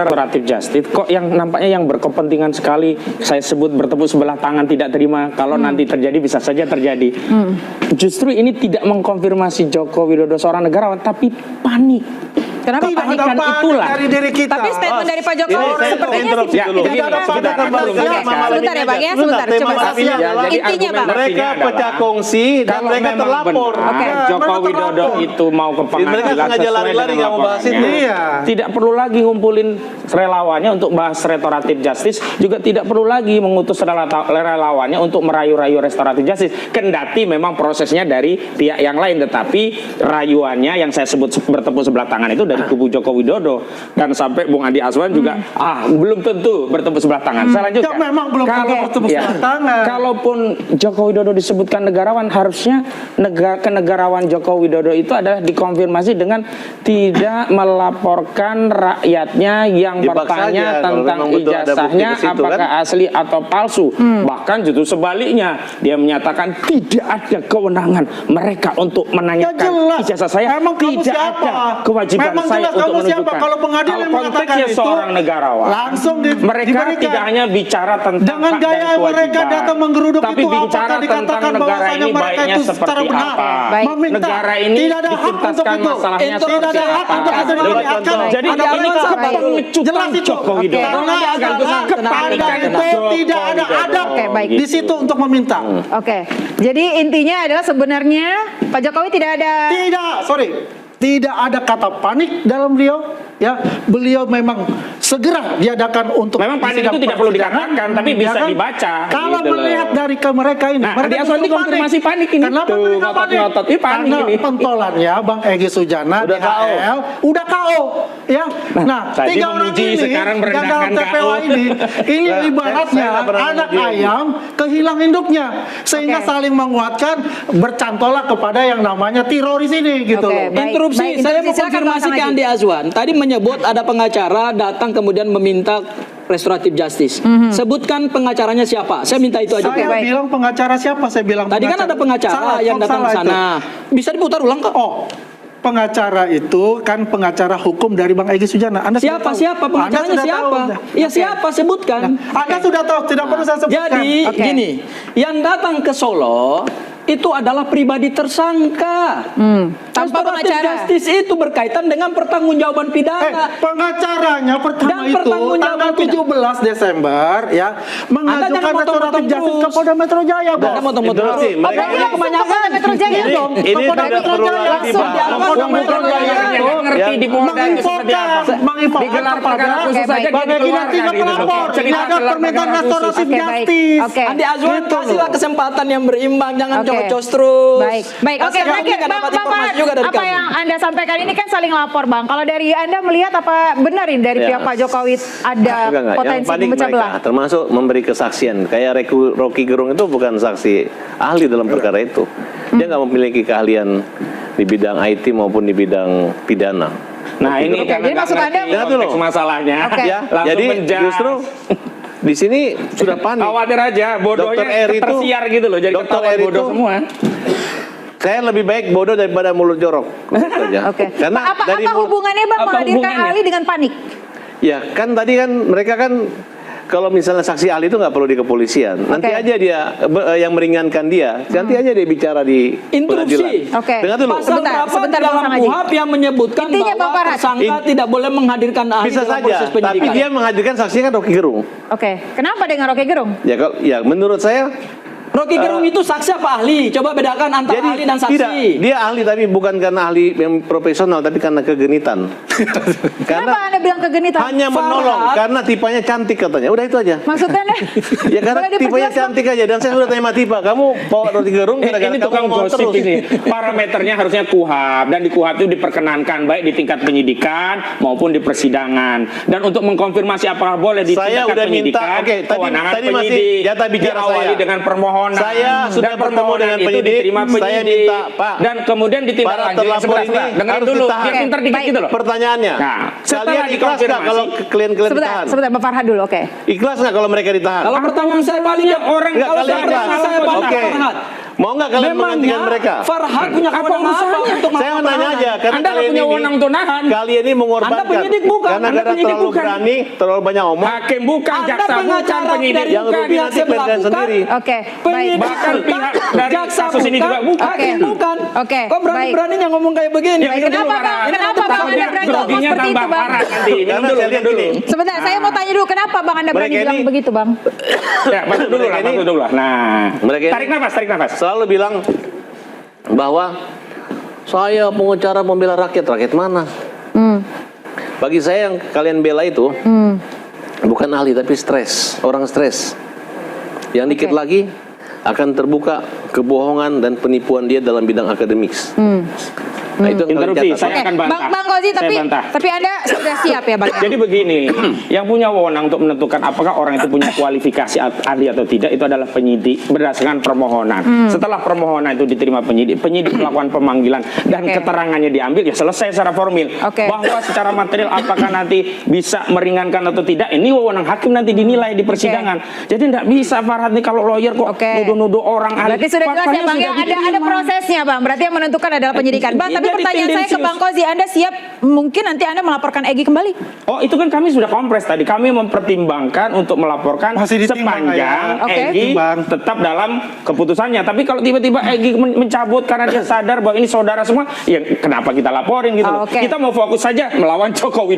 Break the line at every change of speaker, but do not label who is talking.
restoratif justice kok yang nampaknya yang berkepentingan sekali, saya sebut bertepuk sebelah tangan tidak terima kalau nanti terjadi, bisa saja terjadi. Justru ini tidak mengkonfirmasi Joko Widodo seorang negarawan, tapi panik.
Kenapa
Kepanikan itulah
dari diri kita.
Tapi statement dari Pak Jokowi sepertinya sih
Tidak ada panik
sebentar ya Bang ya, sebentar coba intinya Bang.
Mereka pecah kongsi dan mereka terlapor.
Joko Widodo itu mau ke pengadilan
sengaja lari-lari nggak mau bahas itu.
Tidak perlu lagi ngumpulin relawannya untuk bahas restoratif justice, juga tidak perlu lagi mengutus relawannya untuk merayu-rayu restoratif justice. Kendati memang prosesnya dari pihak yang lain, tetapi rayuannya yang saya sebut bertepuk sebelah tangan itu dari kubu Joko Widodo, dan sampai Bung Andi Azwan juga belum tentu bertepuk sebelah tangan. Saya lanjutkan.
Ya, memang belum tentu bertepuk sebelah tangan.
Kalaupun Joko Widodo disebutkan negarawan, harusnya kenegarawan Joko Widodo itu adalah dikonfirmasi dengan tidak melaporkan rakyatnya yang bertanya tentang ijazahnya apakah asli atau palsu. Bahkan justru sebaliknya, dia menyatakan tidak ada kewenangan mereka untuk menanyakan ijazah saya. Tidak ada kewajiban saya untuk menunjukkan.
Kalau pengadilan mengatakan itu
seorang negarawan,
langsung
mereka tidak hanya bicara tentang
dengan gaya mereka datang menggeruduk
tapi
itu,
bicara tentang negara ini baiknya seperti apa. Negara ini dituntaskan masalahnya seperti apa. Jadi ini pengecutan Joko Widodo. Kepanikan itu tidak ada
di situ untuk meminta.
Jadi intinya adalah sebenarnya Pak Jokowi
tidak ada kata panik dalam beliau, ya. Beliau memang segera diadakan untuk
memang panik itu tidak perlu dikatakan, tapi bisa dibaca.
Kalau
gitu
melihat dari mereka ini,
mereka itu konfirmasi panik ini.
Kenapa mereka panik? Karena pentolannya Bang Egy Sujana di HL udah KO, ya. Nah, tiga orang ini
sekarang
gagal TPO ini ibaratnya anak ayam kehilang induknya, sehingga saling menguatkan, bercantolak kepada yang namanya teroris ini, gitu loh.
Saya mau konfirmasi ke Andi Azwan. Tadi menyebut ada pengacara datang kemudian meminta restoratif justice. Sebutkan pengacaranya siapa? Saya minta itu aja.
Saya bilang pengacara siapa? Saya bilang
tadi kan ada pengacara yang datang ke sana. Bisa diputar ulang kok?
Pengacara itu kan pengacara hukum dari Bang Egy Sujana. Anda
siapa pengacaranya siapa? Ya siapa, sebutkan.
Anda sudah tahu, tidak perlu saya sebutkan.
Jadi gini, yang datang ke Solo itu adalah pribadi tersangka.
Tanpa pengacara.
Justice itu berkaitan dengan pertanggungjawaban pidana.
Pengacaranya pertama itu tanggal 17 Desember ya mengajukan restoratif justice ke Polda Metro Jaya, Bos.
Mereka kebanyakan
Metro Jaya dong.
Ini tidak perlu lagi Polda Metro Jaya
ngerti di Polda seperti apa.
Digelar perkara khusus saja dia tidak pelapor. Ini ada permintaan restoratif justice.
Andi Azwan, kasihlah kesempatan yang berimbang, jangan cocos terus.
Baik. Oke, apa yang Anda sampaikan ini kan saling lapor, Bang. Kalau dari Anda melihat apa benar ini dari pihak Pak Jokowi ada potensi memecah belah?
Termasuk memberi kesaksian. Kayak Rocky Gerung itu bukan saksi ahli dalam perkara itu. Dia nggak memiliki keahlian di bidang IT maupun di bidang pidana.
Nah, ini
jadi maksud Anda
konteks masalahnya.
Jadi justru di sini sudah panik.
Khawatir aja, bodohnya tersiar gitu loh. Jadi ketahuan bodoh semua.
Saya lebih baik bodoh daripada mulut jorok.
Karena apa hubungannya Bang menghadirkan ahli dengan panik?
Ya kan tadi kan mereka kan kalau misalnya saksi ahli itu nggak perlu di kepolisian. Nanti aja dia yang meringankan dia. Nanti aja dia bicara di
interupsi.
Dengar dulu.
Sebentar dalam KUHP yang menyebutkan bahwa tersangka tidak boleh menghadirkan ahli
bisa
dalam
saja,
proses penyidikan.
tapi dia menghadirkan saksinya kan Rocky Gerung.
Kenapa dengan Rocky Gerung?
Ya menurut saya
Rocky Gerung itu saksi apa ahli? Coba bedakan antara ahli dan saksi.
Tidak, dia ahli tapi bukan karena ahli yang profesional, tapi karena kegenitan.
Kenapa Anda bilang kegenitan?
Hanya menolong karena tipenya cantik katanya. Udah itu aja.
Maksudnya?
Ya karena tipenya cantik aja. Dan saya sudah tanya tipe, kamu bawa Rocky Gerung
ini tukang gosip ini. Parameternya harusnya KUHP, dan di KUHP itu diperkenankan baik di tingkat penyidikan maupun di persidangan. Dan untuk mengkonfirmasi apakah boleh di tingkat penyidikan, kewenangan penyidik diawali dengan permohonan.
Saya sudah bertemu dengan penyidik. Saya minta Pak,
dan kemudian ditindaklanjuti. Dengar dulu, pintar dikit gitu loh.
Pertanyaannya, kalian ikhlas nggak kalau klien-klien ditahan?
Sebentar, Pak Farhad dulu,
Ikhlas nggak kalau mereka ditahan?
Kalau pertanyaan saya balik,
orang
kalau saya balik, Pak Farhad.
Mau nggak kalian menggantikan mereka?
Farhad punya kewenangan apa untuk
Saya nanya aja, karena
Anda nggak
kalian
punya
ini,
wewenang untuk nahan.
kalian ini mengorbankan.
Anda penyidik bukan?
Karena
Anda
gara
penyidik
terlalu
bukan?
berani, terlalu banyak omong.
Hakim bukan,
Anda
jaksa bukan,
pengacara
penyidik
dari
yang
bukan.
rugi
pihak
nanti
yang
kalian
melakukan.
sendiri.
Oke,
Penyidik
baik.
Bahkan pihak dari
jaksa
kasus ini juga bukan.
hakim bukan.
Oke,
Kok berani-beraninya ngomong kayak begini?
Ya, itu
Kenapa,
dulu,
Bang?
Farhan.
Kenapa, Bang, Anda berani ngomong
Groginya
seperti
tambah
itu, Bang?
parah nanti. Minum
Karena
dulu,
saya lihat
minum dulu.
gini.
Sebentar, saya mau tanya dulu kenapa Bang Anda berani
Mereka
bilang
ini-
begitu, Bang?
Ya, masuk dulu lah, masuk dulu lah. Nah,
Mereka ini-
tarik nafas, tarik nafas.
Selalu bilang bahwa saya pengacara pembela rakyat. Rakyat mana? Bagi saya yang kalian bela itu bukan ahli tapi stres, orang stres. Yang dikit lagi akan terbuka kebohongan dan penipuan dia dalam bidang akademis. Nah, itu yang kalian
Interupsi,
catat.
saya akan bantah.
Bang Kozi,
Saya bantah.
tapi Anda sudah siap ya, Bang?
Jadi begini, yang punya wewenang untuk menentukan apakah orang itu punya kualifikasi ahli atau tidak itu adalah penyidik berdasarkan permohonan. Setelah permohonan itu diterima penyidik melakukan pemanggilan dan
Oke.
keterangannya diambil, ya selesai secara formil.
Oke.
Bahwa secara material apakah nanti bisa meringankan atau tidak, ini wewenang hakim nanti dinilai di persidangan. Jadi tidak bisa Farhad nih kalau lawyer kok
Oke.
nuduh-nuduh orang ahli.
Berarti sudah jelas ya,
Faktanya
Bang, ya
sudah
ada
diterima.
prosesnya, Bang. Berarti yang menentukan adalah penyidikan. Bang, tapi
Jadi
pertanyaan saya ke
tendensius.
Bang Kozi, Anda siap mungkin nanti Anda melaporkan Egy kembali?
Oh, itu kan kami sudah kompres tadi. Kami mempertimbangkan untuk melaporkan
Masih ditimbang,
sepanjang
ya.
Oke.
Egy
Ditimbang.
tetap dalam keputusannya. Tapi kalau tiba-tiba Egy mencabut karena dia sadar bahwa ini saudara semua, ya kenapa kita laporin gitu loh.
Oke.
Kita mau fokus saja melawan Jokowi.